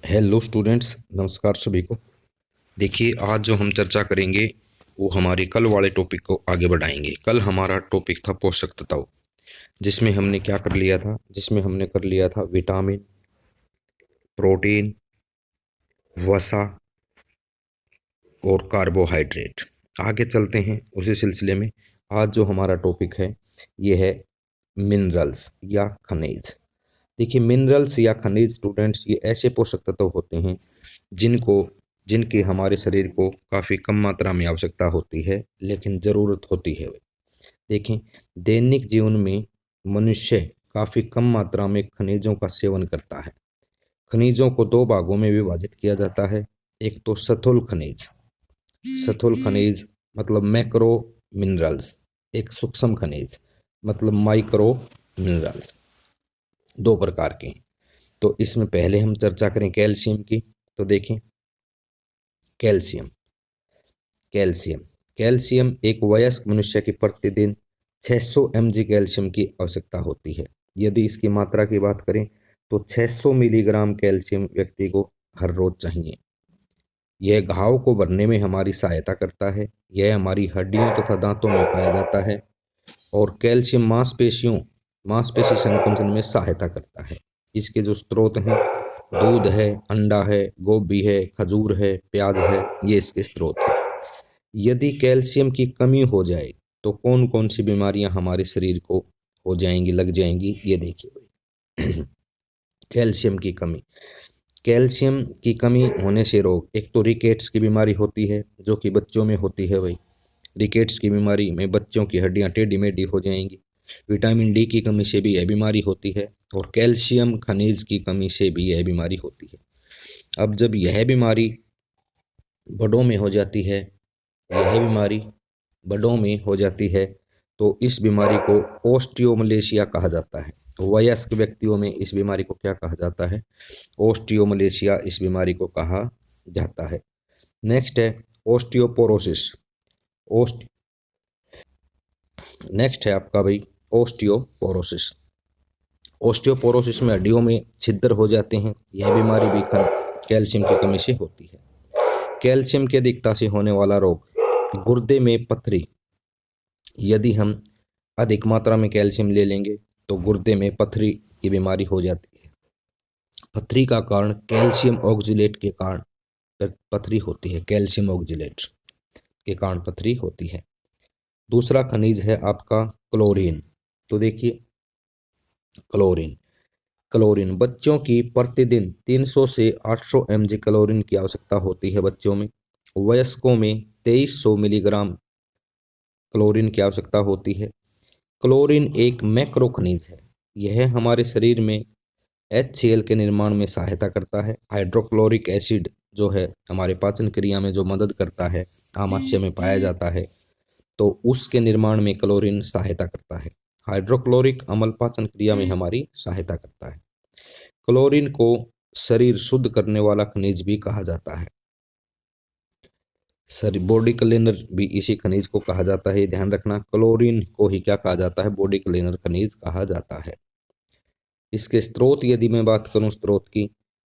Hello students, नमस्कार सभी को। देखिए, आज जो हम चर्चा करेंगे वो हमारे कल वाले टॉपिक को आगे बढ़ाएंगे। कल हमारा टॉपिक था पोषक तत्व, जिसमें हमने क्या कर लिया था, जिसमें हमने कर लिया था विटामिन, प्रोटीन, वसा और कार्बोहाइड्रेट। आगे चलते हैं उसी सिलसिले में। आज जो हमारा टॉपिक है ये है मिनरल्स या खनिज। देखिए, मिनरल्स या खनिज स्टूडेंट्स, ये ऐसे पोषक तत्व होते हैं जिनको जिनकी हमारे शरीर को काफ़ी कम मात्रा में आवश्यकता होती है, लेकिन ज़रूरत होती है। देखें, दैनिक जीवन में मनुष्य काफ़ी कम मात्रा में खनिजों का सेवन करता है। खनिजों को दो भागों में विभाजित किया जाता है। एक तो स्थूल खनिज, स्थूल खनिज मतलब मैक्रो मिनरल्स। एक सूक्ष्म खनिज मतलब माइक्रो मिनरल्स। दो प्रकार के हैं। तो इसमें पहले हम चर्चा करें कैल्शियम की। तो देखें, कैल्शियम कैल्शियम कैल्शियम एक वयस्क मनुष्य की प्रतिदिन 600 mg कैल्शियम की आवश्यकता होती है। यदि इसकी मात्रा की बात करें तो 600 मिलीग्राम कैल्शियम व्यक्ति को हर रोज चाहिए। यह घाव को भरने में हमारी सहायता करता है। यह हमारी हड्डियों तथा दांतों में पाया जाता है। और कैल्शियम मांसपेशी संकुचन में सहायता करता है। इसके जो स्रोत हैं, दूध है, अंडा है, गोभी है, खजूर है, प्याज है, ये इसके स्रोत हैं। यदि कैल्शियम की कमी हो जाए तो कौन कौन सी बीमारियां हमारे शरीर को हो जाएंगी, लग जाएंगी, ये देखिए। कैल्शियम की कमी होने से रोग, एक तो रिकेट्स की बीमारी होती है जो कि बच्चों में होती है। भाई, रिकेट्स की बीमारी में बच्चों की हड्डियां टेढ़ी मेढ़ी हो जाएंगी। विटामिन डी की कमी से भी यह बीमारी होती है और कैल्शियम खनिज की कमी से भी यह बीमारी होती है। अब जब यह बीमारी बड़ों में हो जाती है, यह बीमारी बड़ों में हो जाती है तो इस बीमारी को ओस्टियोमलेशिया कहा जाता है। तो वयस्क व्यक्तियों में इस बीमारी को क्या कहा जाता है? ओस्टियोमलेशिया इस बीमारी को कहा जाता है। नेक्स्ट है ओस्टियोपोरोसिस। ओस्ट नेक्स्ट है आपका भाई ओस्टियोपोरोसिस। ओस्टियोपोरोसिस में हड्डियों में छिद्र हो जाते हैं। यह बीमारी भी कैल्शियम की कमी से होती है। कैल्शियम की अधिकता से होने वाला रोग, गुर्दे में पथरी। यदि हम अधिक मात्रा में कैल्शियम ले लेंगे तो गुर्दे में पथरी की बीमारी हो जाती है। पथरी का कारण कैल्शियम ऑक्जेलेट के कारण पथरी होती है। कैल्शियम ऑक्जेलेट के कारण पथरी होती है। दूसरा खनिज है आपका क्लोरीन। तो देखिए, क्लोरीन बच्चों की प्रतिदिन 300 से 800 mg क्लोरीन की आवश्यकता होती है बच्चों में। वयस्कों में 2300 मिलीग्राम क्लोरीन की आवश्यकता होती है। क्लोरीन एक मैक्रो खनिज है। यह हमारे शरीर में HCl के निर्माण में सहायता करता है। हाइड्रोक्लोरिक एसिड जो है हमारे पाचन क्रिया में जो मदद करता है, आमाशय में पाया जाता है, तो उसके निर्माण में क्लोरीन सहायता करता है। हाइड्रोक्लोरिक अम्ल पाचन क्रिया में हमारी सहायता करता है। क्लोरीन को शरीर शुद्ध करने वाला खनिज भी कहा जाता है। बॉडी क्लीनर भी इसी खनिज को कहा जाता है। ध्यान रखना, क्लोरीन को ही क्या कहा जाता है? बॉडी क्लीनर खनिज कहा जाता है। इसके स्रोत यदि मैं बात करूं स्रोत की,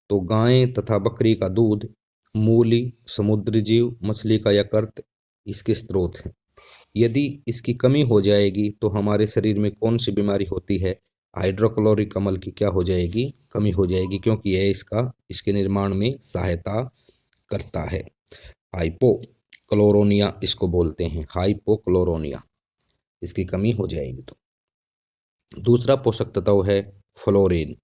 तो गाय तथा बकरी का दूध, मूली, समुद्री जीव, मछली का यकृत इसके स्रोत हैं। यदि इसकी कमी हो जाएगी तो हमारे शरीर में कौन सी बीमारी होती है? हाइड्रोक्लोरिक अम्ल की क्या हो जाएगी? कमी हो जाएगी, क्योंकि यह इसके निर्माण में सहायता करता है। हाइपोक्लोरोनिया इसको बोलते हैं, हाइपोक्लोरोनिया, इसकी कमी हो जाएगी। तो दूसरा पोषक तत्व है फ्लोरीन।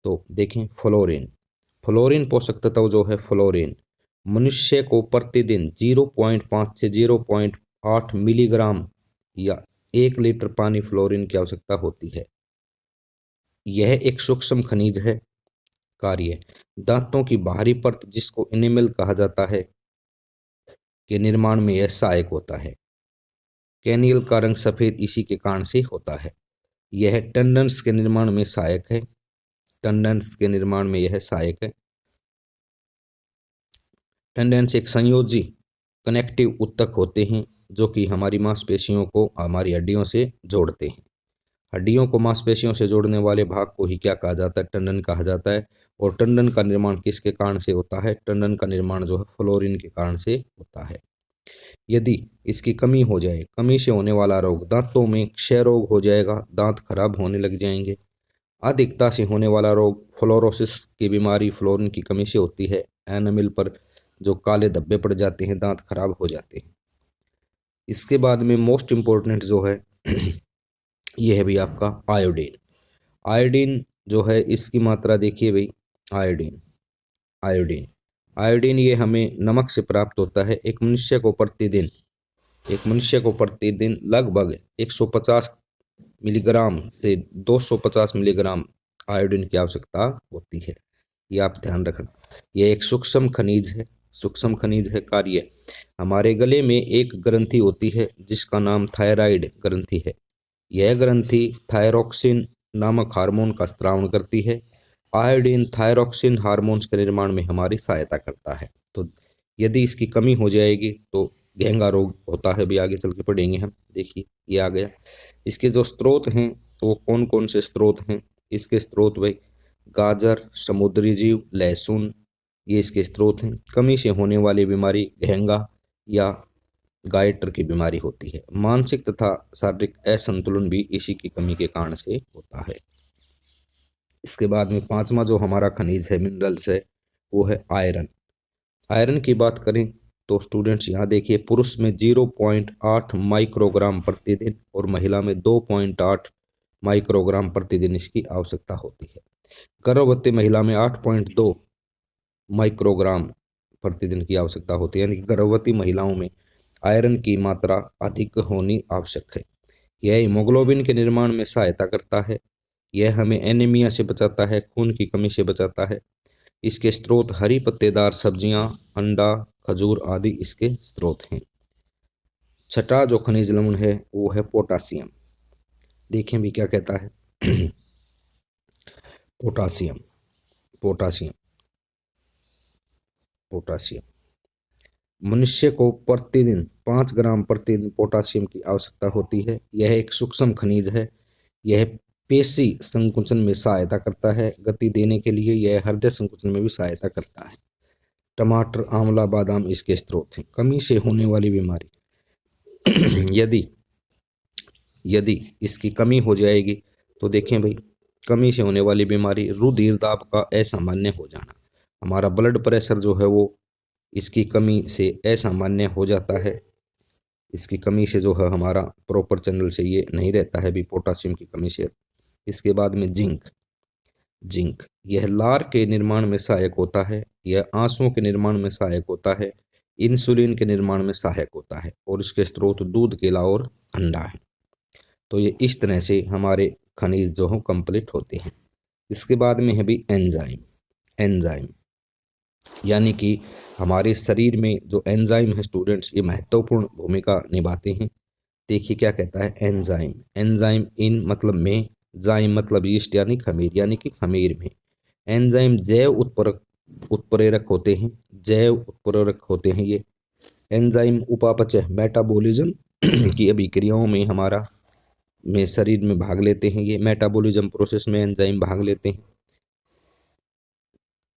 तो देखें, फ्लोरीन पोषक तत्व जो है फ्लोरीन, मनुष्य को प्रतिदिन 0.5 से 0.8 मिलीग्राम या 1 लीटर पानी फ्लोरीन की आवश्यकता होती है। यह एक सूक्ष्म खनिज है। कार्य, दांतों की बाहरी परत जिसको इनेमल कहा जाता है के निर्माण में यह सहायक होता है। कैनियल का रंग सफेद इसी के कारण से होता है। यह टेंडन्स के निर्माण में सहायक है। टेंडेंस एक संयोजी कनेक्टिव ऊतक होते हैं जो कि हमारी मांसपेशियों को हमारी हड्डियों से जोड़ते हैं। हड्डियों को मांसपेशियों से जोड़ने वाले भाग को ही क्या कहा जाता है? टंडन कहा जाता है। और टंडन का निर्माण किसके कारण से होता है? टंडन का निर्माण जो है फ्लोरीन के कारण से होता है। यदि इसकी कमी हो जाए, कमी से होने वाला रोग, दांतों में क्षय रोग हो जाएगा, दांत खराब होने लग जाएंगे। अधिकता से होने वाला रोग फ्लोरोसिस की बीमारी फ्लोरीन की कमी से होती है। एनामिल पर जो काले धब्बे पड़ जाते हैं, दांत खराब हो जाते हैं। इसके बाद में मोस्ट इम्पोर्टेंट जो है ये है भी आपका आयोडीन। आयोडीन जो है इसकी मात्रा देखिए भाई, आयोडीन आयोडीन आयोडीन ये हमें नमक से प्राप्त होता है। एक मनुष्य को प्रतिदिन लगभग 150 मिलीग्राम से 250 मिलीग्राम आयोडीन की आवश्यकता होती है। ये आप ध्यान रखना। यह एक सूक्ष्म खनिज है। कार्य, हमारे गले में एक ग्रंथि होती है जिसका नाम थायराइड ग्रंथि है। यह ग्रंथि थायरोक्सिन नामक हार्मोन का स्त्राव करती है। आयोडीन थायरोक्सिन हार्मोन्स के निर्माण में हमारी सहायता करता है। तो यदि इसकी कमी हो जाएगी तो घेंगा रोग होता है। भी आगे चल के पढ़ेंगे हम। देखिए ये आ गया। इसके जो स्रोत हैं तो कौन कौन से स्रोत हैं? इसके स्रोत भाई गाजर, समुद्री जीव, लहसुन, ये इसके स्रोत हैं। कमी से होने वाली बीमारी घेंगा या गायटर की बीमारी होती है। मानसिक तथा शारीरिक असंतुलन भी इसी की कमी के कारण से होता है। इसके बाद में पांचवा जो हमारा खनिज है, मिनरल्स है, वो है आयरन। आयरन की बात करें तो स्टूडेंट्स यहाँ देखिए, पुरुष में 0.8 माइक्रोग्राम प्रतिदिन और महिला में 2.8 माइक्रोग्राम प्रतिदिन इसकी आवश्यकता होती है। गर्भवती महिला में 8.2 माइक्रोग्राम प्रतिदिन की आवश्यकता होती है। यानी कि गर्भवती महिलाओं में आयरन की मात्रा अधिक होनी आवश्यक है। यह हीमोग्लोबिन के निर्माण में सहायता करता है। यह हमें एनीमिया से बचाता है, खून की कमी से बचाता है। इसके स्रोत हरी पत्तेदार सब्जियां, अंडा, खजूर आदि इसके स्रोत हैं। छठा जो खनिज लवण है वो है पोटासियम। देखें भी क्या कहता है पोटासियम पोटासियम पोटासियम मनुष्य को प्रतिदिन 5 ग्राम प्रतिदिन पोटासियम की आवश्यकता होती है। यह एक सूक्ष्म खनिज है। यह पेशी संकुचन में सहायता करता है। गति देने के लिए यह हृदय संकुचन में भी सहायता करता है। टमाटर, आंवला, बादाम इसके स्रोत हैं। कमी से होने वाली बीमारी यदि इसकी कमी हो जाएगी तो देखें भाई, कमी से होने वाली बीमारी रुधिर दाब का असामान्य हो जाना। हमारा ब्लड प्रेशर जो है वो इसकी कमी से असामान्य हो जाता है। इसकी कमी से जो है हमारा प्रॉपर चैनल से ये नहीं रहता है भी, पोटासियम की कमी से। इसके बाद में जिंक यह लार के निर्माण में सहायक होता है। यह आंसुओं के निर्माण में सहायक होता है। इंसुलिन के निर्माण में सहायक होता है। और इसके स्रोत दूध, केला और अंडा है। तो ये इस तरह से हमारे खनिज जो हो कंप्लीट होते हैं। इसके बाद में है भी एंजाइम यानी कि हमारे शरीर में जो एंजाइम है स्टूडेंट्स, ये महत्वपूर्ण भूमिका निभाते हैं। देखिए क्या कहता है एंजाइम इन मतलब में, जाइम मतलब यीस्ट यानी खमीर, यानी कि खमीर में। एंजाइम जैव उत्प्रेरक होते हैं। ये एंजाइम उपापचय मेटाबॉलिज्म की अभिक्रियाओं में हमारा में शरीर में भाग लेते हैं। ये मेटाबॉलिज्म प्रोसेस में एंजाइम भाग लेते हैं।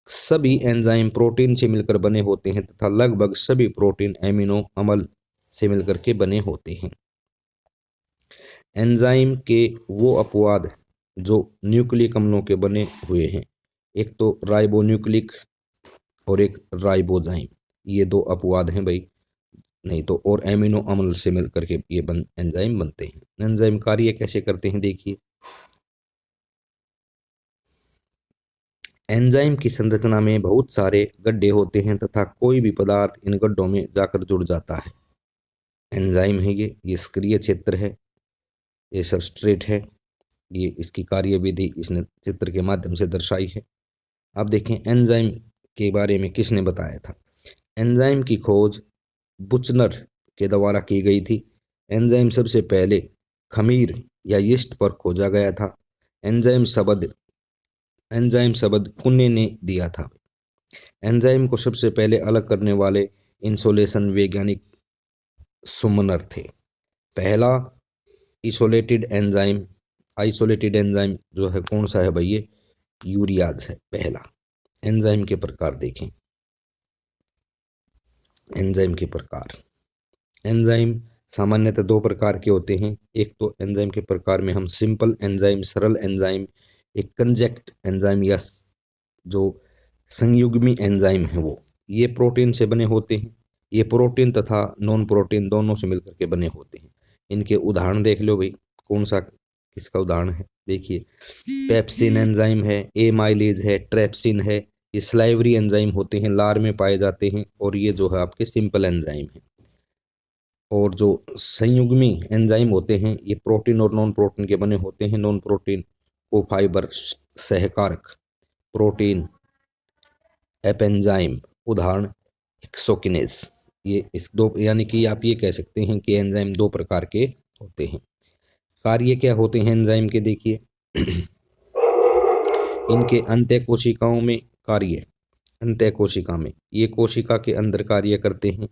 सभी एंजाइम प्रोटीन से मिलकर बने होते हैं तथा लगभग सभी प्रोटीन एमिनो अम्ल से मिलकर के बने होते हैं। एंजाइम के वो अपवाद जो न्यूक्लिक अम्लों के बने हुए हैं, एक तो राइबोन्यूक्लिक और एक राइबोजाइम, ये दो अपवाद हैं भाई। नहीं तो और एमिनो अम्ल से मिलकर के ये एंजाइम बनते हैं। एंजाइम कार्य कैसे करते हैं देखिए, एंजाइम की संरचना में बहुत सारे गड्ढे होते हैं तथा कोई भी पदार्थ इन गड्ढों में जाकर जुड़ जाता है। एंजाइम है ये सक्रिय क्षेत्र है, ये सबस्ट्रेट है। ये इसकी कार्यविधि इसने चित्र के माध्यम से दर्शाई है। अब देखें एंजाइम के बारे में किसने बताया था। एंजाइम की खोज बुचनर के द्वारा की गई थी। एंजाइम सबसे पहले खमीर या यीस्ट पर खोजा गया था। एंजाइम शब्द कुन्ने ने दिया था। एंजाइम को सबसे पहले अलग करने वाले इंसुलेशन वैज्ञानिक सुमनर थे। पहला इसोलेटेड एंजाइम आइसोलेटेड एंजाइम जो है कौन सा है भाई, ये यूरियाज है पहला। एंजाइम के प्रकार देखें, एंजाइम के प्रकार। एंजाइम सामान्यतः दो प्रकार के होते हैं। एक तो एंजाइम के प्रकार में हम सिंपल एंजाइम, सरल एंजाइम, एक कंजेक्ट एंजाइम या जो संयुग्मी एंजाइम है वो, ये प्रोटीन से बने होते हैं। ये प्रोटीन तथा नॉन प्रोटीन दोनों से मिलकर के बने होते हैं। इनके उदाहरण देख लो भाई, कौन सा किसका उदाहरण है, देखिए पेप्सिन एंजाइम है, एमाइलेज है, ट्रेप्सिन है। ये स्लाइवरी एंजाइम होते हैं, लार में पाए जाते हैं, और ये जो है आपके सिंपल एंजाइम है। और जो संयुग्मी एंजाइम होते हैं ये प्रोटीन और नॉन प्रोटीन के बने होते हैं। नॉन प्रोटीन को फाइबर सहकारक प्रोटीन एपेंजाइम, उदाहरण हेक्सोकिनेज। ये इस दो, यानी कि आप ये कह सकते हैं कि एंजाइम दो प्रकार के होते हैं। कार्य क्या होते हैं एंजाइम के, देखिए इनके अंत्य कोशिकाओं में कार्य, अंत्य कोशिका में ये कोशिका के अंदर कार्य करते हैं,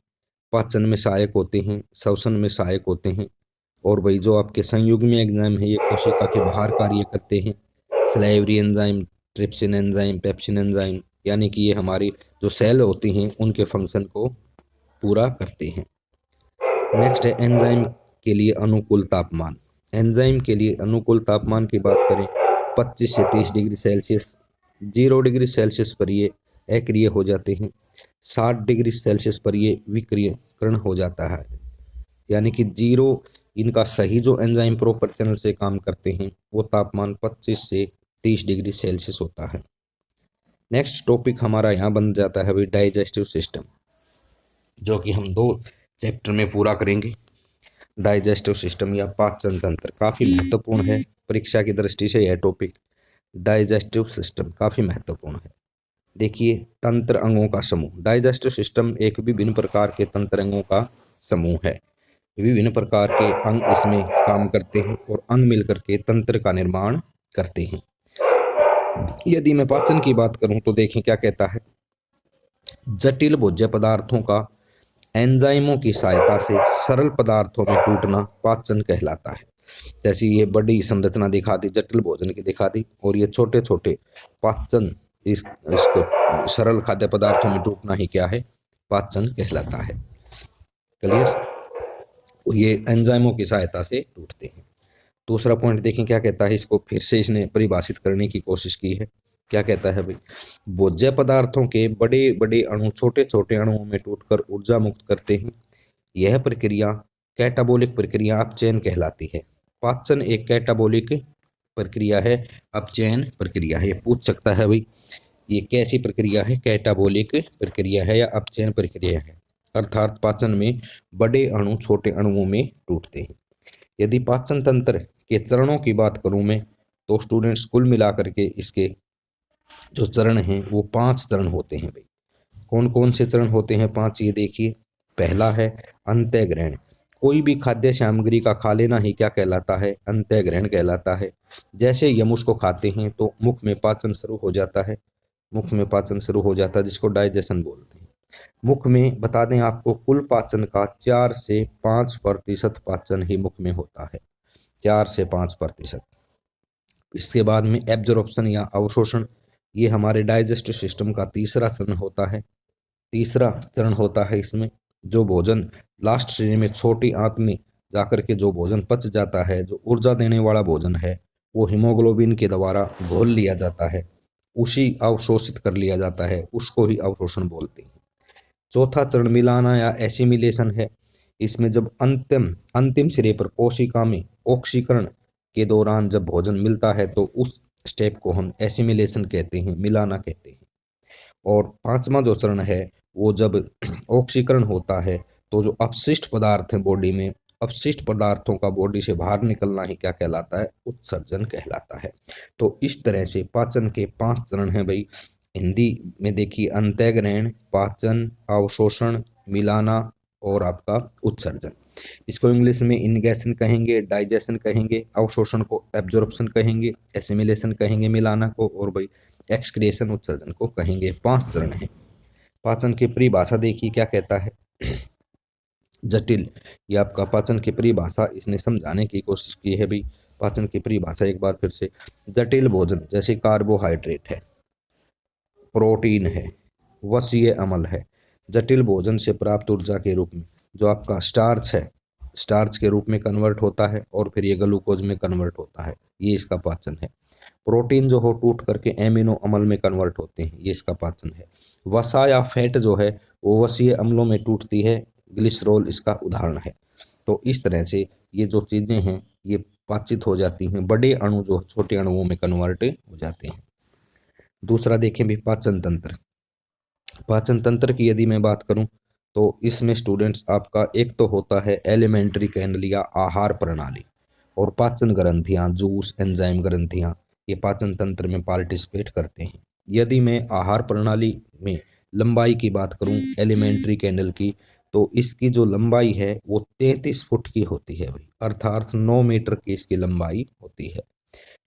पाचन में सहायक होते हैं, श्वसन में सहायक होते हैं। और भाई जो आपके संयुग्मी एंजाइम है ये कोशिका के बाहर कार्य करते हैं, salivary enzyme, trypsin enzyme, pepsin enzyme, यानी कि ये हमारी जो सेल होती हैं उनके फंक्शन को पूरा करते हैं। नेक्स्ट है एंजाइम के लिए अनुकूल तापमान। एंजाइम के लिए अनुकूल तापमान की बात करें 25 से 30 डिग्री सेल्सियस, 0 डिग्री सेल्सियस पर ये अक्रिय हो जाते हैं, 60 डिग्री सेल्सियस पर ये विक्रियकरण हो जाता है। यानी कि 0 इनका सही जो एंजाइम प्रॉपर चैनल से काम करते हैं वो तापमान 25 से 30 डिग्री सेल्सियस होता है। नेक्स्ट टॉपिक हमारा यहाँ बन जाता है भाई डाइजेस्टिव सिस्टम, जो कि हम 2 चैप्टर में पूरा करेंगे। डाइजेस्टिव सिस्टम या पाचन तंत्र काफ़ी महत्वपूर्ण है, परीक्षा की दृष्टि से यह टॉपिक डाइजेस्टिव सिस्टम काफ़ी महत्वपूर्ण है। देखिए तंत्र अंगों का समूह, डाइजेस्टिव सिस्टम एक विभिन्न प्रकार के तंत्र अंगों का समूह है। विभिन्न प्रकार के अंग इसमें काम करते हैं और अंग मिलकर के तंत्र का निर्माण करते हैं। यदि मैं पाचन की बात करूं तो देखें क्या कहता है, जटिल भोज्य पदार्थों का एंजाइमों की सहायता से सरल पदार्थों में टूटना पाचन कहलाता है। जैसे ये बड़ी संरचना दिखा दी, जटिल भोजन की दिखा दी, और ये छोटे छोटे पाचन, इसको सरल खाद्य पदार्थों में टूटना ही क्या है, पाचन कहलाता है। क्लियर, ये एंजाइमों की सहायता से टूटते हैं। दूसरा पॉइंट देखें क्या कहता है, इसको फिर से इसने परिभाषित करने की कोशिश की है। क्या कहता है भाई, भोज्य पदार्थों के बड़े बड़े अणु छोटे छोटे अणुओं में टूटकर ऊर्जा मुक्त करते हैं। यह प्रक्रिया कैटाबोलिक प्रक्रिया अपचयन कहलाती है। पाचन एक कैटाबोलिक प्रक्रिया है, अपचयन प्रक्रिया है। ये पूछ सकता है भाई ये कैसी प्रक्रिया है, कैटाबोलिक प्रक्रिया है या अपचयन प्रक्रिया है, अर्थात पाचन में बड़े अणु छोटे अणुओं में टूटते हैं। यदि पाचन तंत्र के चरणों की बात करूं मैं तो स्टूडेंट्स कुल मिलाकर के इसके जो चरण हैं वो 5 चरण होते हैं भाई। कौन कौन से चरण होते हैं 5, ये देखिए। पहला है अंतःग्रहण, कोई भी खाद्य सामग्री का खा लेना ही क्या कहलाता है, अंतःग्रहण कहलाता है। जैसे ही हम उसको खाते हैं तो मुख में पाचन शुरू हो जाता है, मुख में पाचन शुरू हो जाता है जिसको डाइजेशन बोलते हैं। मुख में बता दें आपको कुल पाचन का 4 से 5% पाचन ही मुख में होता है, 4 से 5%। इसके बाद में एब्जॉर्प्शन या अवशोषण, ये हमारे डाइजेस्टिव सिस्टम का तीसरा चरण होता है। तीसरा चरण होता है इसमें जो भोजन लास्ट श्रेणी में छोटी आंत में जाकर के जो भोजन पच जाता है, जो ऊर्जा देने वाला भोजन है वो हीमोग्लोबिन के द्वारा घोल लिया जाता है, उसी अवशोषित कर लिया जाता है, उसको ही अवशोषण बोलते हैं। चौथा चरण मिलाना या एसिमिलेशन है। इसमें जब अंतिम सिरे पर कोशिका में ऑक्सीकरण के दौरान जब भोजन मिलता है तो उस स्टेप को हम एसिमिलेशन कहते हैं, मिलाना कहते हैं। और पांचवा जो चरण है वो जब ऑक्सीकरण होता है तो जो अपशिष्ट पदार्थ है बॉडी में, अपशिष्ट पदार्थों का बॉडी से बाहर निकलना ही क्या कहलाता है, उत्सर्जन कहलाता है। तो इस तरह से पाचन के 5 चरण हैं भाई। हिंदी में देखिए अंतःग्रहण, पाचन, अवशोषण, मिलाना और आपका उत्सर्जन। इसको इंग्लिश में इनगेशन कहेंगे, डाइजेशन कहेंगे, अवशोषण को एब्जॉर्प्शन कहेंगे, एसिमिलेशन कहेंगे मिलाना को, और भाई एक्सक्रिएशन उत्सर्जन को कहेंगे। 5 चरण हैं। पाचन की परिभाषा देखिए क्या कहता है, जटिल, ये आपका पाचन की परिभाषा इसने समझाने की कोशिश की है भाई। पाचन की परिभाषा एक बार फिर से, जटिल भोजन जैसे कार्बोहाइड्रेट है, प्रोटीन है, वसीय अम्ल है, जटिल भोजन से प्राप्त ऊर्जा के रूप में जो आपका स्टार्च है, स्टार्च के रूप में कन्वर्ट होता है और फिर ये ग्लूकोज में कन्वर्ट होता है, ये इसका पाचन है। प्रोटीन जो हो टूट करके एमिनो अम्ल में कन्वर्ट होते हैं, ये इसका पाचन है। वसा या फैट जो है वो वसीय अम्लों में टूटती है, ग्लिसरॉल इसका उदाहरण है। तो इस तरह से ये जो चीज़ें हैं ये पाचित हो जाती हैं, बड़े अणु जो छोटे अणुओं में कन्वर्ट हो जाते हैं। दूसरा देखें भी पाचन तंत्र। पाचन तंत्र की यदि मैं बात करूं तो इसमें स्टूडेंट्स आपका एक तो होता है एलिमेंट्री कैनल या आहार प्रणाली, और पाचन ग्रंथियां, जूस, एंजाइम ग्रंथियां, ये पाचन तंत्र में पार्टिसिपेट करते हैं। यदि मैं आहार प्रणाली में लंबाई की बात करूं एलिमेंट्री कैनल की, तो इसकी जो लंबाई है वो 33 फुट की होती है भाई, अर्थात 9 मीटर की इसकी लंबाई होती है।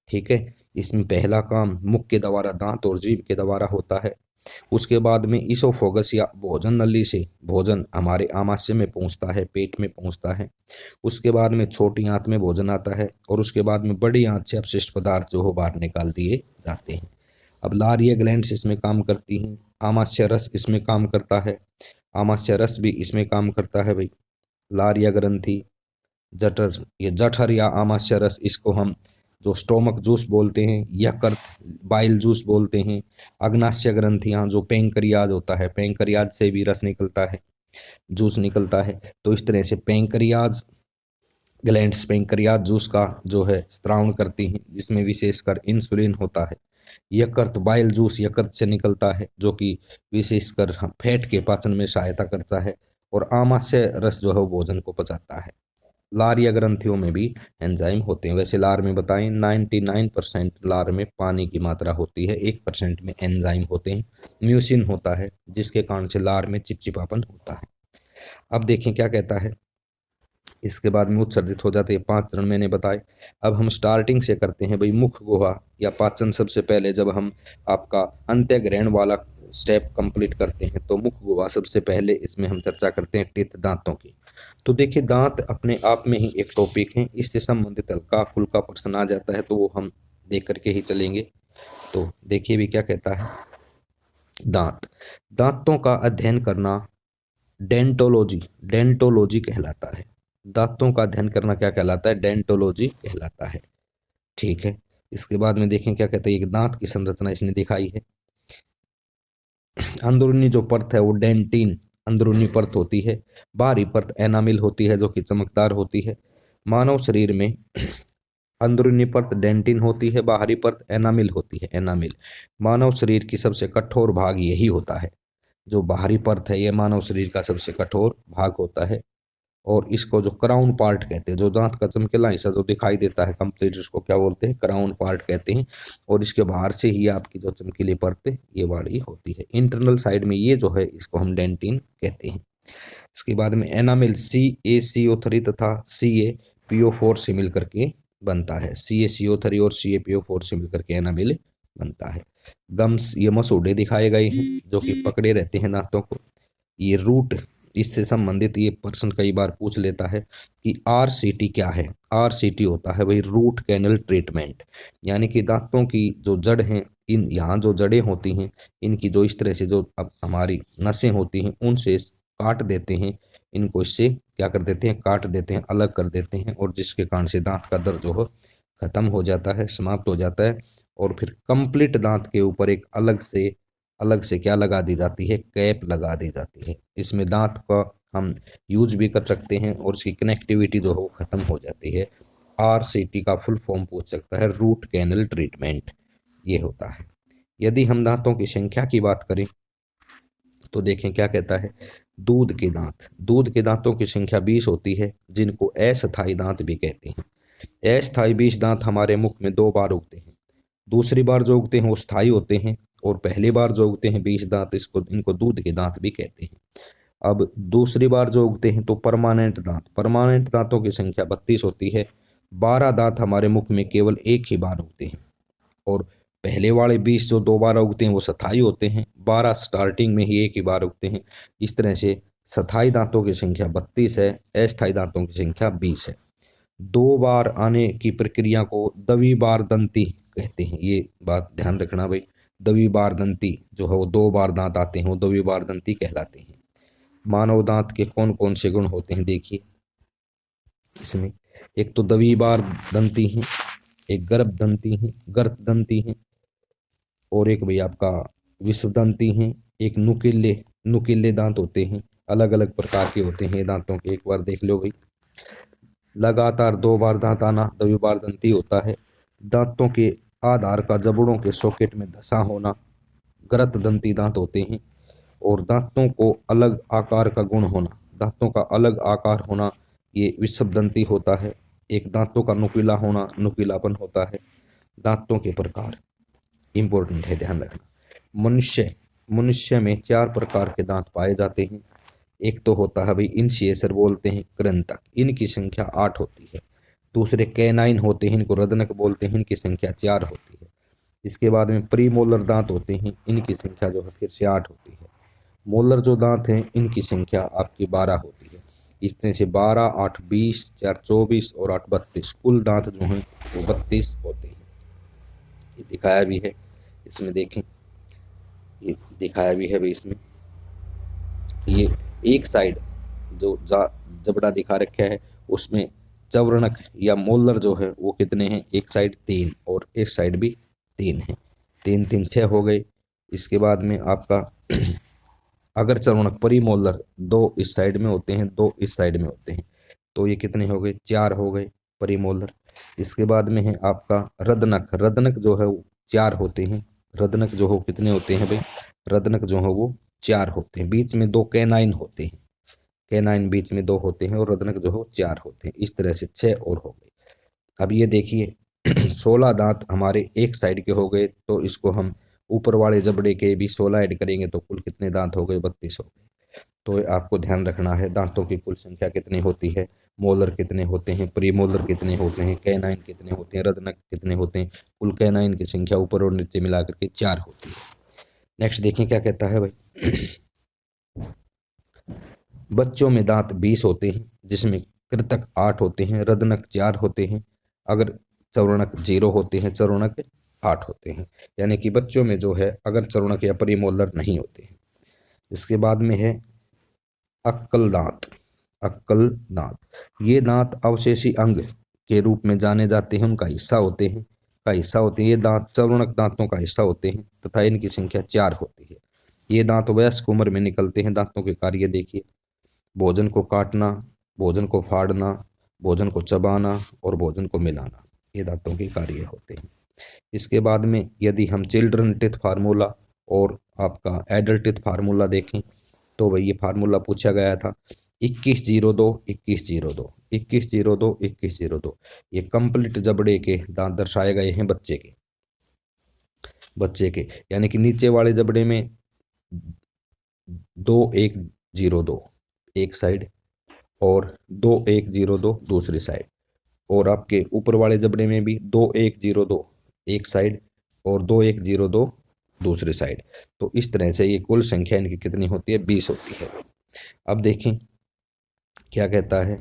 ठीक है, इसमें पहला काम मुख के द्वारा, दांत और जीभ के द्वारा होता है। उसके बाद में इसोफोगस या भोजन नली से भोजन हमारे आमाशय में पहुंचता है, पेट में पहुंचता है। उसके बाद में छोटी आंत में भोजन आता है और उसके बाद में बड़ी आंत से अपशिष्ट पदार्थ जो हो बाहर निकाल दिए जाते हैं। अब लारिया ग्लैंड्स इसमें काम करती हैं, आमाशय रस इसमें काम करता है, आमाशय रस भी इसमें काम करता है भाई। लारिया ग्रंथि, जठर, ये जठर या आमाशय रस, इसको हम जो स्टोमक जूस बोलते हैं, यकृत बाइल जूस बोलते हैं। अग्नाशय ग्रंथियां जो पेंक्रियाज होता है, पेंक्रियाज से भी रस निकलता है, जूस निकलता है। तो इस तरह से पेंक्रियाज ग्लैंड्स पेंक्रियाज जूस का जो है स्त्रावण करती हैं, जिसमें विशेषकर इंसुलिन होता है। यकृत बाइल जूस यकृत से निकलता है, जो कि विशेषकर फैट के पाचन में सहायता करता है। और आमाशय रस जो है वो भोजन को पचाता है। लार या ग्रंथियों में भी एंजाइम होते हैं। वैसे लार में बताएं 99% लार में पानी की मात्रा होती है, 1% में एंजाइम होते हैं। म्यूसिन होता है जिसके कारण से लार में चिपचिपापन होता है। अब देखें क्या कहता है, इसके बाद में उत्सर्जित हो जाते हैं 5 चरण मैंने बताए। अब हम स्टार्टिंग से करते हैं भाई, मुख गुहा या पाचन। सबसे पहले जब हम आपका अंत्य ग्रहण वाला स्टेप कंप्लीट करते हैं तो मुख गुहा सबसे पहले, इसमें हम चर्चा करते हैं टीथ, दांतों की। तो देखिए दांत अपने आप में ही एक टॉपिक है, इससे संबंधित हल्का फुल्का प्रश्न आ जाता है तो वो हम देख करके ही चलेंगे। तो देखिए भी क्या कहता है, दांत, दांतों का अध्ययन करना डेंटोलॉजी, डेंटोलॉजी कहलाता है। दांतों का अध्ययन करना क्या कहलाता है, डेंटोलॉजी कहलाता है। ठीक है, इसके बाद में देखें क्या कहते हैं, एक दांत की संरचना इसने दिखाई है। अंदरूनी जो परत है वो डेंटिन अंदरूनी परत होती है, बाहरी परत एनामिल होती है जो कि चमकदार होती है। मानव शरीर में अंदरूनी परत डेंटिन होती है, बाहरी परत एनामिल होती है, एनामिल। मानव शरीर की सबसे कठोर भाग यही होता है, जो बाहरी परत है ये मानव शरीर का सबसे कठोर भाग होता है। और इसको जो क्राउन पार्ट कहते हैं, जो दांत का चमकीला हिस्सा जो दिखाई देता है कंप्लीट, उसको क्या बोलते हैं, क्राउन पार्ट कहते हैं। और इसके बाहर से ही आपकी जो चमकीली परत ये वाली होती है। इंटरनल साइड में ये जो है इसको हम डेंटिन कहते हैं। इसके बाद में एनामिल CaCO3 तथा CaPO4 से मिल करके बनता है, CaCO3 और CaPO4 से मिल करके एनामिल बनता है। गम्स, ये मसूड़े दिखाए गए हैं जो कि पकड़े रहते हैं दांतों को। ये रूट, इससे संबंधित ये प्रश्न कई बार पूछ लेता है कि RCT क्या है। RCT होता है भाई रूट कैनल ट्रीटमेंट, यानी कि दांतों की जो जड़ हैं, इन यहाँ जो जड़ें होती हैं, इनकी जो इस तरह से जो अब हमारी नसें होती हैं उनसे काट देते हैं, इनको इससे क्या कर देते हैं, काट देते हैं, अलग कर देते हैं। और जिसके कारण से दांत का दर्द जो हो खत्म हो जाता है, समाप्त हो जाता है। और फिर कंप्लीट दांत के ऊपर एक अलग से क्या लगा दी जाती है, कैप लगा दी जाती है। इसमें दांत का हम यूज भी कर सकते हैं और इसकी कनेक्टिविटी जो है वो खत्म हो जाती है। RCT का फुल फॉर्म पूछ सकता है, रूट कैनल ट्रीटमेंट, ये होता है। यदि हम दांतों की संख्या की बात करें तो देखें क्या कहता है, दूध के दांत, दूध के दांतों की संख्या 20 होती है, जिनको अस्थायी दांत भी कहते हैं। अस्थायी 20 दांत हमारे मुख में 2 बार उगते हैं, दूसरी बार जो उगते हैं वो स्थायी होते हैं, और पहली बार जो उगते हैं 20 दांत, इनको दूध के दांत भी कहते हैं। अब दूसरी बार जो उगते हैं तो परमानेंट दांत, परमानेंट दांतों की संख्या 32 होती है। 12 दांत हमारे मुख में केवल एक ही बार उगते हैं, और पहले वाले 20 जो 2 बार उगते हैं वो स्थायी होते हैं, 12 स्टार्टिंग में ही एक ही बार उगते हैं। इस तरह से स्थायी दांतों की संख्या 32 है, अस्थायी दांतों की संख्या 20 है। 2 बार आने की प्रक्रिया को द्विबार दंती कहते हैं। ये बात ध्यान रखना भाई, द्विबार दंती जो है वो 2 बार दांत आते हैं वो द्विबार दंती कहलाते हैं। मानव दांत के कौन कौन से गुण होते हैं देखिए इसमें, एक तो द्विबार दंती है, एक गर्भ दंती है, गर्त दंती है, और एक भाई आपका विश्व दंती है, एक नुकीले नुकीले दांत होते हैं, अलग अलग प्रकार के होते हैं दांतों के, एक बार देख लो भाई। लगातार 2 बार दांत आना द्विबार दंती होता है। दांतों के आधार का जबड़ों के सॉकेट में धंसा होना गरत दंती दांत होते हैं। और दांतों को अलग आकार का गुण होना, दांतों का अलग आकार होना, ये विषम दंती होता है। एक दांतों का नुकीला होना, नुकीलापन होता है। दांतों के प्रकार इंपॉर्टेंट है, ध्यान रखना। मनुष्य में 4 प्रकार के दांत पाए जाते हैं। एक तो होता है भाई इनसिएसर बोलते हैं, कृंतक, इनकी संख्या 8 होती है। दूसरे कैनाइन होते हैं, इनको रदनक बोलते हैं, इनकी संख्या 4 होती है। इसके बाद में प्रीमोलर दांत होते हैं, इनकी संख्या जो है फिर से 8 होती है। मोलर जो दांत हैं इनकी संख्या आपकी 12 होती है। इस तरह से 12, 8, 20, 4, 24 और 8, 32, कुल दांत जो हैं वो 32 होते हैं। ये दिखाया भी है इसमें, देखें ये दिखाया भी है भाई इसमें। ये एक साइड जो जबड़ा दिखा रखा है उसमें चवरणक या मोलर जो है वो कितने हैं, एक साइड 3 और एक साइड भी 3 है। 3, 3, 6 हो गए। इसके बाद में आपका अगर चवरणक परिमोलर 2 इस साइड में होते हैं, 2 इस साइड में होते हैं, तो ये कितने हो गए, 4 हो गए परिमोलर। इसके बाद में है आपका रदनक, रदनक जो है वो 4 होते हैं। रदनक जो हो कितने होते हैं भाई, रदनक जो है वो 4 होते हैं। बीच में 2 कैनाइन होते हैं, कैनाइन बीच में 2 होते हैं और रदनक जो हो 4 होते हैं। इस तरह से 6 और हो गए। अब ये देखिए 16 दांत हमारे एक साइड के हो गए, तो इसको हम ऊपर वाले जबड़े के भी 16 ऐड करेंगे तो कुल कितने दांत हो गए, 32 हो गए। तो आपको ध्यान रखना है दांतों की कुल संख्या कितनी होती है, मोलर कितने होते हैं, प्रीमोलर कितने होते हैं, कैनाइन कितने होते हैं, रदनक कितने होते हैं। कुल कैनाइन की संख्या ऊपर और नीचे मिलाकर के 4 होती है। नेक्स्ट देखें क्या कहता है भाई। बच्चों में दांत 20 होते हैं, जिसमें कृतक 8 होते हैं, रदनक 4 होते हैं, अगर चौरणक 0 होते हैं, चौरणक 8 होते हैं। यानी कि बच्चों में जो है अगर चौरणक या प्रीमोलर नहीं होते हैं। इसके बाद में है अक्कल दांत। अक्कल दांत, ये दांत अवशेषी अंग के रूप में जाने जाते हैं, उनका हिस्सा होते हैं, ये दांत चौरणक दांतों का हिस्सा होते हैं तथा इनकी संख्या 4 होती है। ये दांत वयस्क उम्र में निकलते हैं। दांतों के कार्य देखिए, भोजन को काटना, भोजन को फाड़ना, भोजन को चबाना और भोजन को मिलाना, ये दांतों के कार्य होते हैं। इसके बाद में यदि हम चिल्ड्रन टीथ फार्मूला और आपका एडल्ट टीथ फार्मूला देखें तो भाई ये फार्मूला पूछा गया था 2102 2102 2102 2102। ये कंप्लीट जबड़े के दांत दर्शाए गए हैं बच्चे के, यानी कि नीचे वाले जबड़े में 2102 एक साइड और 2102 दूसरी साइड, और आपके ऊपर वाले जबड़े में भी 2102 एक साइड और 2102 दूसरी साइड। तो इस तरह से ये कुल संख्या इनकी कितनी होती है, 20 होती है। अब देखें क्या कहता है,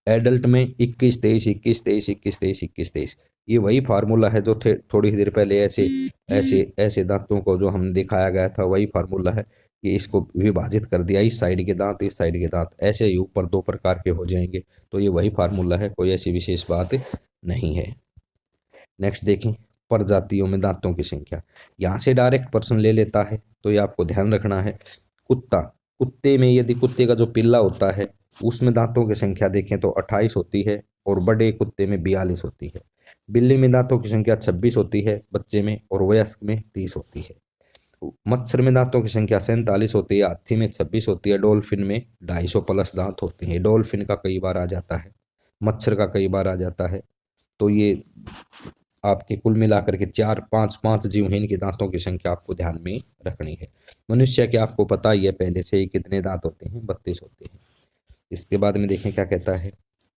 एडल्ट में 21 23 21 23 21 23 21 23, ये वही फार्मूला है जो थे थोड़ी देर पहले ऐसे ऐसे ऐसे दांतों को जो हम दिखाया गया था, वही फार्मूला है कि इसको विभाजित कर दिया, इस साइड के दांत इस साइड के दांत, ऐसे ही ऊपर 2 प्रकार के हो जाएंगे। तो ये वही फार्मूला है, कोई ऐसी विशेष बात नहीं है। नेक्स्ट देखें प्रजातियों में दांतों की संख्या, यहाँ से डायरेक्ट पर्सन ले लेता है तो ये आपको ध्यान रखना है। कुत्ते में यदि कुत्ते का जो पिल्ला होता है उसमें दांतों की संख्या देखें तो 28 होती है और बड़े कुत्ते में 42 होती है। बिल्ली में दांतों की संख्या 26 होती है बच्चे में, और वयस्क में 30 होती है। मच्छर में दांतों की संख्या 47 होती है, हाथी में 26 होती है, डॉल्फिन में 250 प्लस दांत होते हैं। डॉल्फिन का कई बार आ जाता है, मच्छर का कई बार आ जाता है। तो ये आपके कुल मिलाकर के 4 5 जीव हैं, इनके दांतों की संख्या आपको ध्यान में रखनी है। मनुष्य के आपको पता ही है पहले से ही कितने दांत होते हैं, 32 होते हैं। इसके बाद में देखें क्या कहता है,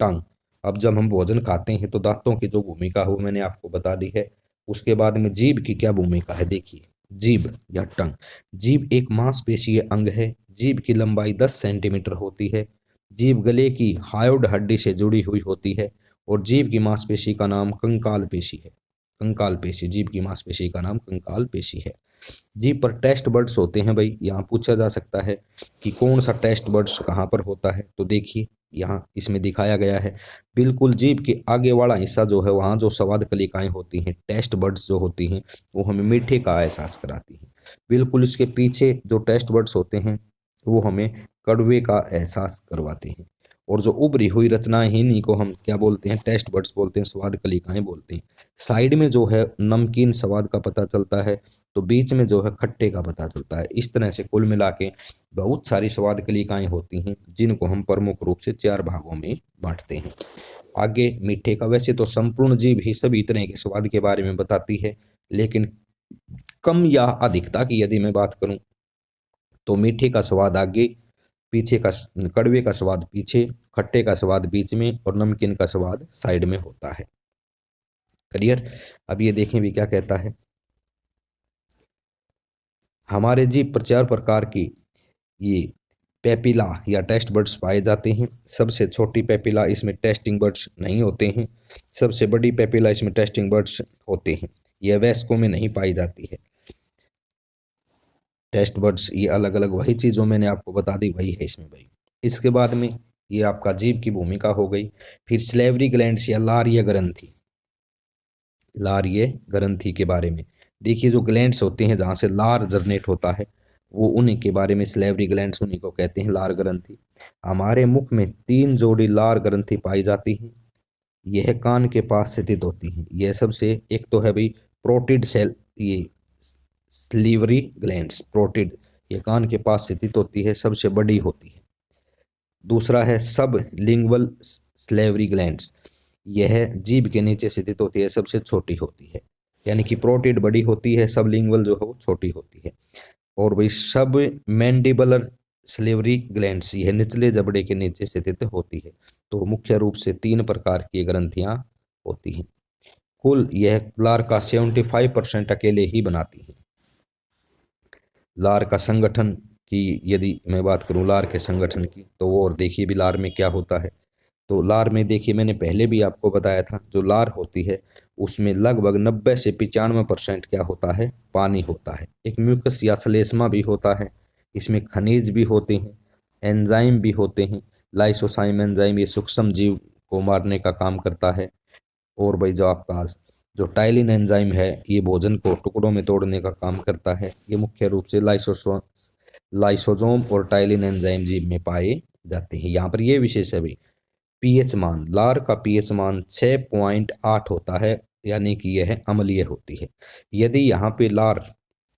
टंग। अब जब हम भोजन खाते हैं तो दांतों की जो भूमिका है वो मैंने आपको बता दी है। उसके बाद में जीभ की क्या भूमिका है, देखिए जीभ या टंग। जीभ एक मांसपेशीय अंग है। जीभ की लंबाई 10 सेंटीमीटर होती है। जीभ गले की हायोड हड्डी से जुड़ी हुई होती है और जीभ की मांसपेशी का नाम कंकाल पेशी है। कंकाल पेशी, जीभ की मांसपेशी का नाम कंकाल पेशी है। जीभ पर टेस्ट बर्ड्स होते हैं भाई। यहाँ पूछा जा सकता है कि कौन सा टेस्ट बर्ड्स कहाँ पर होता है, तो देखिए यहाँ इसमें दिखाया गया है। बिल्कुल जीभ के आगे वाला हिस्सा जो है, वहाँ जो स्वाद कलिकाएं होती हैं, टेस्ट बर्ड्स जो होती हैं, वो हमें मीठे का एहसास कराती हैं। बिल्कुल इसके पीछे जो टेस्ट बर्ड्स होते हैं, वो हमें कड़वे का एहसास करवाते हैं। और जो उभरी हुई रचनाएं हैं, इन्हीं को हम क्या बोलते हैं, टेस्ट बर्ड्स बोलते हैं, स्वाद कलिकाएं बोलते हैं। साइड में जो है नमकीन स्वाद का पता चलता है, तो बीच में जो है खट्टे का पता चलता है। इस तरह से कुल मिला के बहुत सारी स्वाद कलिकाएं होती हैं, जिनको हम प्रमुख रूप से 4 भागों में बांटते हैं। आगे मीठे का, वैसे तो संपूर्ण जीभ ही सभी तरह के स्वाद के बारे में बताती है, लेकिन कम या अधिकता की यदि मैं बात करूं, तो मीठे का स्वाद आगे, पीछे का, कड़वे का स्वाद पीछे, खट्टे का स्वाद बीच में और नमकीन का स्वाद साइड में होता है। क्लियर। अब ये देखें भी क्या कहता है। हमारे जीभ पर 4 प्रकार की ये पेपिला या टेस्ट बर्ड्स पाए जाते हैं। सबसे छोटी पेपिला, इसमें टेस्टिंग बर्ड्स नहीं होते हैं। सबसे बड़ी पेपिला, इसमें टेस्टिंग बर्ड्स होते हैं। यह वयस्कों में नहीं पाई जाती है। टेस्ट बर्ड्स ये अलग अलग वही चीज़ जो मैंने आपको बता दी, वही है इसमें भाई। इसके बाद में ये आपका जीभ की भूमिका हो गई। फिर स्लेवरी ग्लैंड्स या लारीय ग्रंथि, लारीय ग्रंथि के बारे में देखिए। जो ग्लैंड्स होते हैं जहाँ से लार जनरेट होता है, वो उन्हीं के बारे में, स्लेवरी ग्लैंड्स उन्हीं को कहते हैं, लार ग्रंथि। हमारे मुख में 3 जोड़ी लार ग्रंथि पाई जाती हैं। यह कान के पास स्थित होती हैं। यह सबसे, एक तो है भाई प्रोटिड सेल, ये स्लीवरी ग्लैंड्स, प्रोटिड, ये कान के पास स्थित होती है, सबसे बड़ी होती है। दूसरा है सब लिंगुअल स्लेवरी ग्लैंड्स, यह जीभ के नीचे स्थित होती है, सबसे छोटी होती है। यानी कि प्रोटिड बड़ी होती है, सब लिंगुअल जो है वो छोटी होती है। और भाई सब मैंडिबलर स्लेवरी ग्लैंड्स, यह निचले जबड़े के नीचे स्थित होती है। तो मुख्य रूप से 3 प्रकार की ग्रंथियां होती हैं। कुल यह लार का 75% अकेले ही बनाती है। लार का संगठन की यदि मैं बात करूं, लार के संगठन की, तो वो और देखिए भी लार में क्या होता है। तो लार में देखिए, मैंने पहले भी आपको बताया था, जो लार होती है उसमें लगभग 90 से 95% क्या होता है, पानी होता है। एक म्यूकस या श्लेष्मा भी होता है। इसमें खनिज भी होते हैं, एंजाइम भी होते हैं। लाइसोसाइम एंजाइम ये सूक्ष्म जीव को मारने का काम करता है। और भाई जो आपका जो टाइलिन एंजाइम है, ये भोजन को टुकड़ों में तोड़ने का काम करता है। ये मुख्य रूप से लाइसोसोम और टाइलिन एंजाइम जीव में पाए जाते हैं। यहाँ पर ये विशेष है भाई, पीएच मान, लार का पीएच मान 6.8 होता है, यानी कि यह अम्लीय होती है। यदि यहाँ पे लार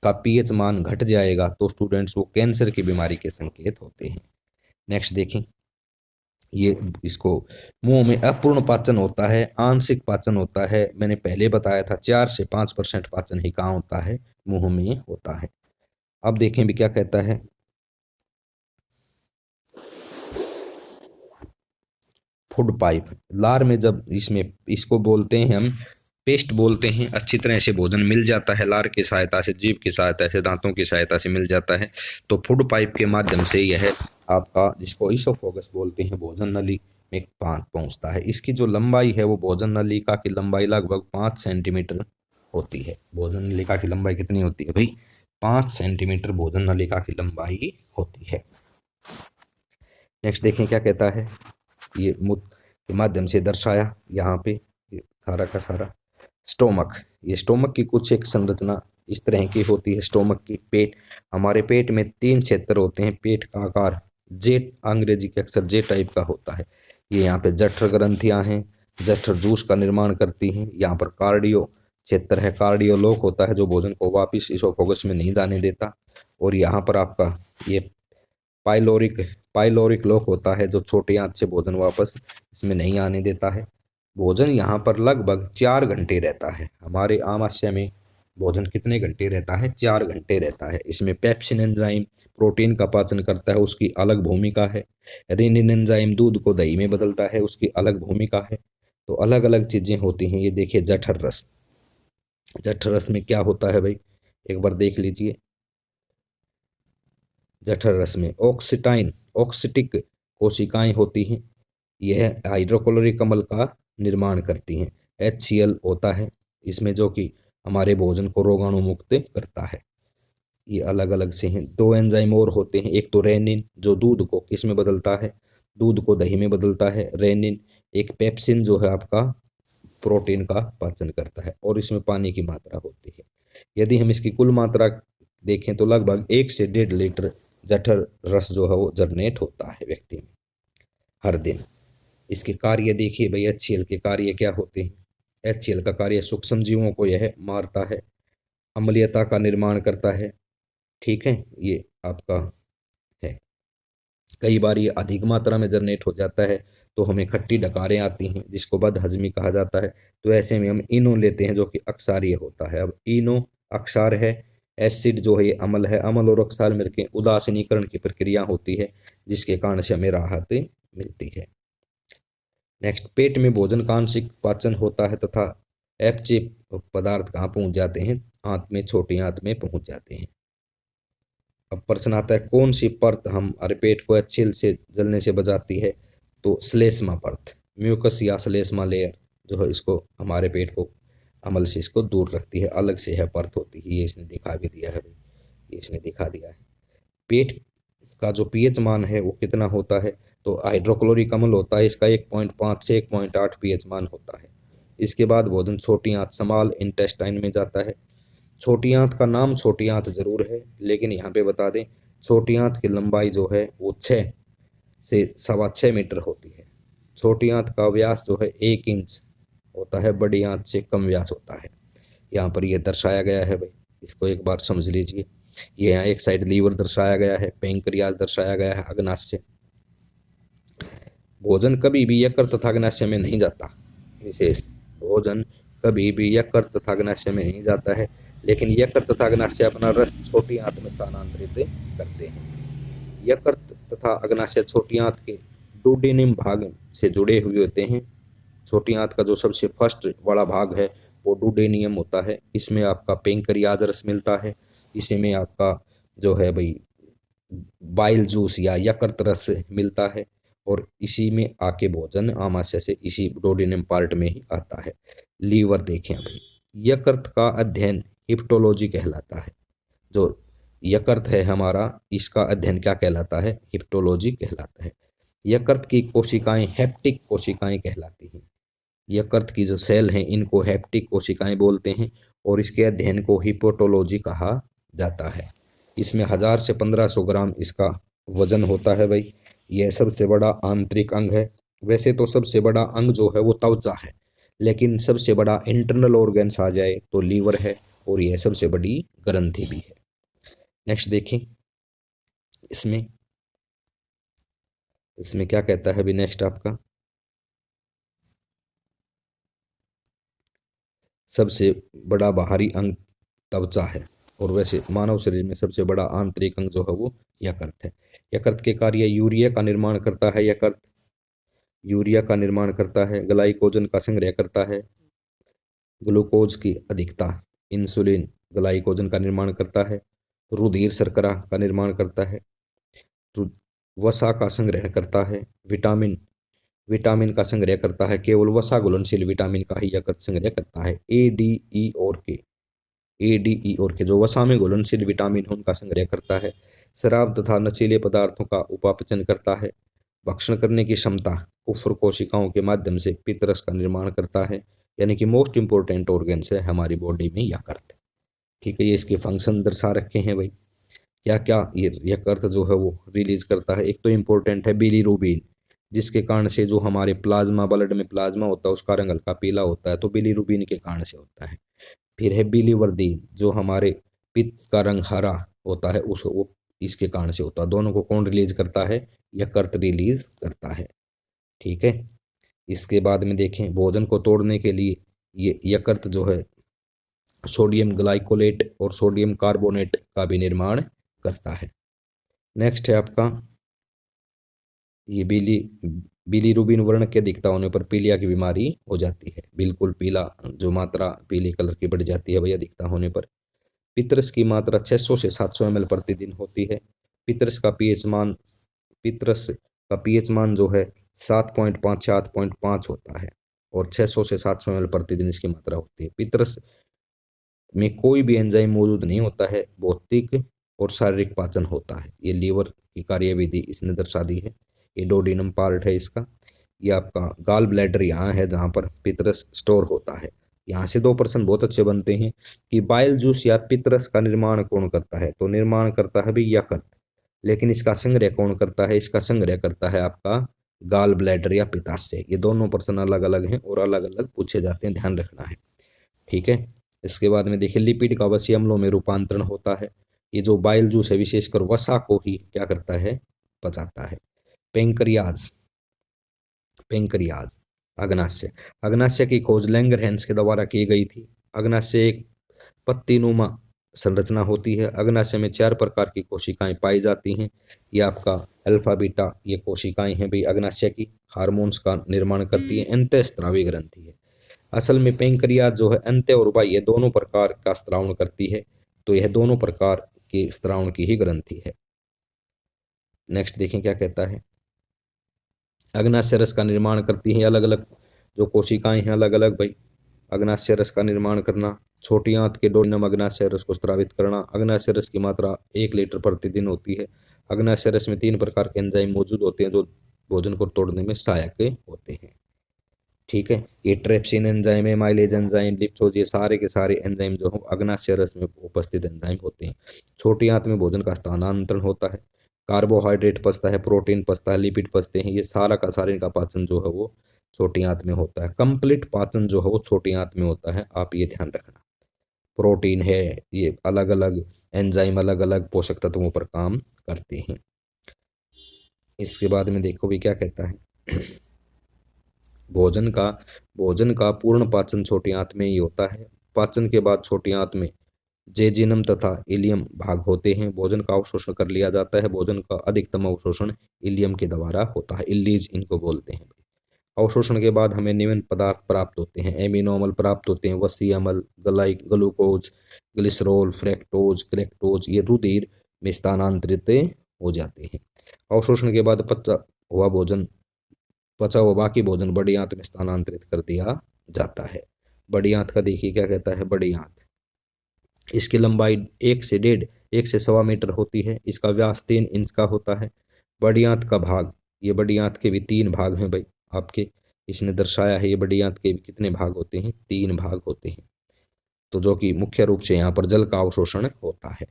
का पीएच मान घट जाएगा तो स्टूडेंट्स वो कैंसर की बीमारी के संकेत होते हैं। नेक्स्ट देखें, ये इसको मुंह में अपूर्ण पाचन होता है, आंशिक पाचन होता है। मैंने पहले बताया था 4 से 5% पाचन ही कहाँ होता है, मुंह में होता है। अब देखें भी क्या कहता है। फूड पाइप, लार में जब इसमें, इसको बोलते हैं हम पेस्ट बोलते हैं, अच्छी तरह से भोजन मिल जाता है लार की सहायता से, जीभ की सहायता से, दांतों की सहायता से मिल जाता है। तो फूड पाइप के माध्यम से यह आपका, जिसको ईसोफोगस बोलते हैं, भोजन नली में पहुंचता है। इसकी जो लंबाई है वो भोजन नलिका की लंबाई लगभग 5 सेंटीमीटर होती है। भोजन नलिका की लंबाई कितनी होती है भाई, 5 सेंटीमीटर भोजन नलिका की लंबाई होती है। नेक्स्ट देखें क्या कहता है। ये मूत्र के माध्यम से दर्शाया यहाँ पे सारा का सारा। स्टोमक, ये स्टोमक की कुछ एक संरचना इस तरह की होती है। स्टोमक की पेट, हमारे पेट में 3 क्षेत्र होते हैं। पेट का आकार जेट, अंग्रेजी के अक्षर जे टाइप का होता है। ये यहाँ पे जठर ग्रंथियाँ हैं, जठर जूस का निर्माण करती हैं। यहाँ पर कार्डियो क्षेत्र है, कार्डियो लोक होता है जो भोजन को वापिस इसोफोगस में नहीं जाने देता। और यहाँ पर आपका ये पाइलोरिक लोक होता है जो छोटे आंत से भोजन वापस इसमें नहीं आने देता है। भोजन यहाँ पर लगभग 4 घंटे रहता है। हमारे आमाशय में भोजन कितने घंटे रहता है, 4 घंटे रहता है। इसमें पेप्सिन एंजाइम प्रोटीन का पाचन करता है, उसकी अलग भूमिका है। रेनिन एंजाइम दूध को दही में बदलता है, उसकी अलग भूमिका है। तो अलग अलग चीजें होती हैं। ये देखिए जठर रस, जठर रस में क्या होता है भाई, एक बार देख लीजिए। जठर रस में ऑक्सीटिक कोशिकाएं होती हैं, यह हाइड्रोक्लोरिक अम्ल का निर्माण करती हैं। HCl होता है इसमें, जो कि हमारे भोजन को रोगाणु मुक्त करता है। ये अलग अलग से हैं। दो एंजाइम और होते हैं, एक तो रेनिन जो दूध को किस में बदलता है, दूध को दही में बदलता है रेनिन। एक पेप्सिन जो है आपका प्रोटीन का पाचन करता है, और इसमें पानी की मात्रा होती है। यदि हम इसकी कुल मात्रा देखें तो लगभग 1 से 1.5 लीटर जठर रस जो है वो जनरेट होता है व्यक्ति में हर दिन। इसके कार्य देखिए भाई, HCl के कार्य क्या होते हैं। HCl का कार्य सूक्ष्म जीवों को यह मारता है, अम्लीयता का निर्माण करता है। ठीक है, ये आपका है। कई बार ये अधिक मात्रा में जनरेट हो जाता है तो हमें खट्टी डकारें आती हैं, जिसको बदहजमी कहा जाता है। तो ऐसे में हम इनो लेते हैं, जो कि अक्षारीय होता है। अब इनो अक्षार है, एसिड जो है ये अम्ल है। अम्ल और अक्षार मिलकर उदासीनीकरण की प्रक्रिया होती है, जिसके कारण से हमें राहत मिलती है। नेक्स्ट, पेट में भोजन का आंशिक पाचन होता है तथा अपचय पदार्थ कहाँ पहुंच जाते हैं, आंत में, छोटी आंत में पहुंच जाते हैं। अब प्रश्न आता है कौन सी परत हमारे पेट को HCl से जलने से बचाती है, तो श्लेष्मा परत, म्यूकस या श्लेष्मा लेयर जो है इसको हमारे पेट को अम्ल से इसको दूर रखती है। अलग से यह परत होती है, ये इसने दिखा भी दिया है भाई, ये इसने दिखा दिया है। पेट का जो pH मान है वो कितना होता है, तो हाइड्रोक्लोरिक अम्ल होता है, इसका 1.5 से 1.8 pH मान होता है। इसके बाद भोजन छोटी आंत स्मॉल इंटेस्टाइन में जाता है। छोटी आंत का नाम छोटी आंत जरूर है, लेकिन यहाँ पे बता दें छोटी आंत की लंबाई जो है वो 6 से 6.25 मीटर होती है। छोटी आंत का व्यास जो है 1 इंच होता है, बड़ी आंत से कम व्यास होता है। यहाँ पर यह दर्शाया गया है भाई, इसको एक बार समझ लीजिए। ये यहाँ एक साइड लीवर दर्शाया गया है, पैंक्रियाज दर्शाया गया है, अग्नाशय। भोजन कभी भी यकृत तथा अग्नाशय में नहीं जाता। विशेष, भोजन कभी भी यकृत तथा अग्नाशय में नहीं जाता है, लेकिन यकृत तथा अग्नाशय अपना रस छोटी आंत में स्थानांतरित करते हैं। यकृत तथा अग्नाशय छोटी आंत के डुोडेनम भाग से जुड़े हुए होते हैं। छोटी आंत का जो सबसे फर्स्ट वाला भाग है वो डुडेनियम होता है। इसमें आपका पैंक्रियाज रस मिलता है, इसी में आपका जो है भाई बाइल जूस या यकृत रस मिलता है, और इसी में आके भोजन आमाशय से इसी डुोडेनम पार्ट में ही आता है। लीवर देखें भाई, यकृत का अध्ययन हिप्टोलॉजी कहलाता है। जो यकृत है हमारा, इसका अध्ययन क्या कहलाता है, हिप्टोलॉजी कहलाता है। यकृत की कोशिकाएं हेप्टिक कोशिकाएं कहलाती हैं। यकृत की जो सेल हैं इनको हेप्टिक कोशिकाएं बोलते हैं, और इसके अध्ययन को हिप्टोलॉजी कहा जाता है। इसमें 1000 से 1500 ग्राम इसका वजन होता है भाई। यह सबसे बड़ा आंतरिक अंग है। वैसे तो सबसे बड़ा अंग जो है वो त्वचा है, लेकिन सबसे बड़ा इंटरनल ऑर्गन्स आ जाए तो लीवर है, और यह सबसे बड़ी ग्रंथि भी है। नेक्स्ट देखें, इसमें क्या कहता है अभी नेक्स्ट आपका, सबसे बड़ा बाहरी अंग त्वचा है, और वैसे मानव शरीर में सबसे बड़ा आंतरिक अंग जो है वो यकृत है। यकृत के कार्य यूरिया का निर्माण करता है। यकृत यूरिया का निर्माण करता है, ग्लाइकोजन का संग्रह करता है, ग्लूकोज की अधिकता, इंसुलिन, ग्लाइकोजन का निर्माण करता है, रुधिर शर्करा का निर्माण करता है, वसा का संग्रह करता है, विटामिन का संग्रह करता है। केवल वसा घुलनशील विटामिन का ही यकृत संग्रह करता है। ए डी ई और के जो वसा में घुलनशील विटामिन उनका संग्रह करता है। शराब तथा नशीले पदार्थों का उपापचय करता है। भक्षण करने की क्षमता, कुफर कोशिकाओं के माध्यम से पित्तरस का निर्माण करता है। यानी कि मोस्ट इंपोर्टेंट ऑर्गन्स है हमारी बॉडी में यकृत। ठीक है, ये इसके फंक्शन दर्शा रखे हैं भाई, क्या क्या ये यकृत जो है वो रिलीज करता है। एक तो इम्पोर्टेंट है बिलीरुबिन, जिसके कारण से जो हमारे प्लाज्मा, ब्लड में प्लाज्मा होता है उसका रंग हल्का पीला होता है, तो बिलीरुबिन के कारण से होता है। फिर है बिलीवर्दीन, जो हमारे पित्त का रंग हरा होता है, उस वो इसके कारण से होता है। दोनों को कौन रिलीज करता है, यकृत रिलीज करता है। ठीक है, इसके बाद में देखें भोजन को तोड़ने के लिए ये यकृत जो है सोडियम ग्लाइकोलेट और सोडियम कार्बोनेट का भी निर्माण करता है। नेक्स्ट है आपका ये बिलीरुबिन वर्ण के अधिकता होने पर पीलिया की बीमारी हो जाती है। बिल्कुल पीला, जो मात्रा पीले कलर की बढ़ जाती है भाई अधिकता होने पर। पितरस की मात्रा 600 से 700 ml प्रतिदिन होती है। पितरस का पीएच मान जो है 7.5 7.5 होता है और 600 से 700 ml प्रतिदिन इसकी मात्रा होती है। पितरस में कोई भी एंजाइम मौजूद नहीं होता है, भौतिक और शारीरिक पाचन होता है। ये लीवर की कार्यविधि इसने दर्शा दी है। ये डोडिनम पार्ट है इसका। ये आपका गाल ब्लैडर यहाँ है जहाँ पर पितरस स्टोर होता है। यहाँ से 2 प्रश्न बहुत अच्छे बनते हैं कि बाइल जूस या पितरस का निर्माण कौन करता है, तो निर्माण करता है भी यकृत, लेकिन इसका संग्रह कौन करता है, इसका संग्रह करता है आपका गाल ब्लैडर या पित्ताशय। ये दोनों प्रश्न अलग अलग हैं और अलग अलग पूछे जाते हैं, ध्यान रखना है, ठीक है। इसके बाद में देखिए लिपिड का वसीय अम्लों में रूपांतरण होता है। ये जो बाइल जूस है विशेषकर वसा को ही क्या करता है, पचाता है। पेंक्रियाज अग्नाशय की खोज लैंगरहैंस के द्वारा की गई थी। अग्नाशय एक पत्तीनुमा संरचना होती है। अग्नाशय में 4 प्रकार की कोशिकाएं पाई जाती हैं। ये आपका अल्फा बीटा ये कोशिकाएं हैं भाई अग्नाशय की, हार्मोन्स का निर्माण करती है। अंतःस्रावी ग्रंथि है। असल में पेंक्रियाज जो है अंत्य और बाह्य दोनों प्रकार का स्त्रावण करती है, तो यह दोनों प्रकार के स्त्रावण की ही ग्रंथि है। नेक्स्ट देखें क्या कहता है। अग्नाशय रस का निर्माण करती हैं अलग अलग जो कोशिकाएं हैं, अलग अलग भाई अग्नाशय रस का निर्माण करना, छोटी आंत के डोडिनम अग्नाशय रस को स्रावित करना। अग्नाशय रस की मात्रा 1 लीटर प्रतिदिन होती है। अग्नाशय रस में 3 प्रकार के एंजाइम मौजूद होते हैं जो भोजन को तोड़ने में सहायक होते हैं, ठीक है। ये ट्रेप्सिन एंजाइम है, माइलेज एंजाइम, लिप्टोज, ये सारे के सारे एंजाइम जो हो अग्नाशय रस में उपस्थित एंजाइम होते हैं। छोटी आंत में भोजन का स्थानांतरण होता है, कार्बोहाइड्रेट पचता है, प्रोटीन पचता है, लिपिड पचते हैं। ये सारा का सारे का पाचन जो है वो छोटी आंत में होता है। कंप्लीट पाचन जो है वो छोटी आंत में होता है, आप ये ध्यान रखना। प्रोटीन है, ये अलग अलग एंजाइम अलग अलग पोषक तत्वों पर काम करते हैं। इसके बाद में देखो भी क्या कहता है। भोजन का पूर्ण पाचन छोटी आंत में ही होता है। पाचन के बाद छोटी आंत में जेजिनम तथा इलियम भाग होते हैं। भोजन का अवशोषण कर लिया जाता है। भोजन का अधिकतम अवशोषण इलियम के द्वारा होता है, इल्लीज इनको बोलते हैं। अवशोषण के बाद हमें निम्न पदार्थ प्राप्त होते हैं, एमिनो अम्ल प्राप्त होते हैं, वसीय अम्ल, ग्लूकोज, ग्लिसरॉल, फ्रैक्टोज, क्रैक्टोज, ये रुधिर में स्थानांतरित हो जाते हैं। अवशोषण के बाद पचा हुआ बाकी भोजन बड़ी आंत में स्थानांतरित कर दिया जाता है। बड़ी आंत का देखिए क्या कहता है। बड़ी आंत, इसकी लंबाई 1 से 1.5 मीटर होती है। इसका व्यास 3 इंच का होता है। बड़ी आंत का भाग, ये बड़ी आंत के भी 3 भाग हैं भाई आपके, इसने दर्शाया है। ये बड़ी आंत के भी कितने भाग होते हैं, 3 भाग होते हैं। तो जो कि मुख्य रूप से यहाँ पर जल का अवशोषण होता है,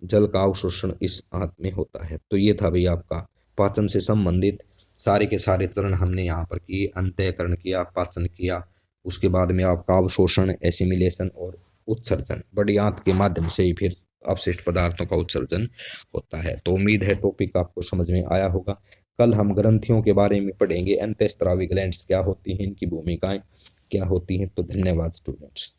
जल का अवशोषण इस आंत में होता है। तो ये था भाई आपका पाचन से संबंधित सारे के सारे चरण हमने यहाँ पर किए। अंतःकरण किया, पाचन किया, उसके बाद में आपका अवशोषण, एसिमिलेशन और उत्सर्जन, बड़ी आंत के माध्यम से ही फिर अपशिष्ट पदार्थों का उत्सर्जन होता है। तो उम्मीद है टॉपिक आपको समझ में आया होगा। कल हम ग्रंथियों के बारे में पढ़ेंगे, अंतःस्रावी ग्लैंड्स क्या होती हैं, इनकी भूमिकाएं क्या होती हैं। तो धन्यवाद स्टूडेंट्स।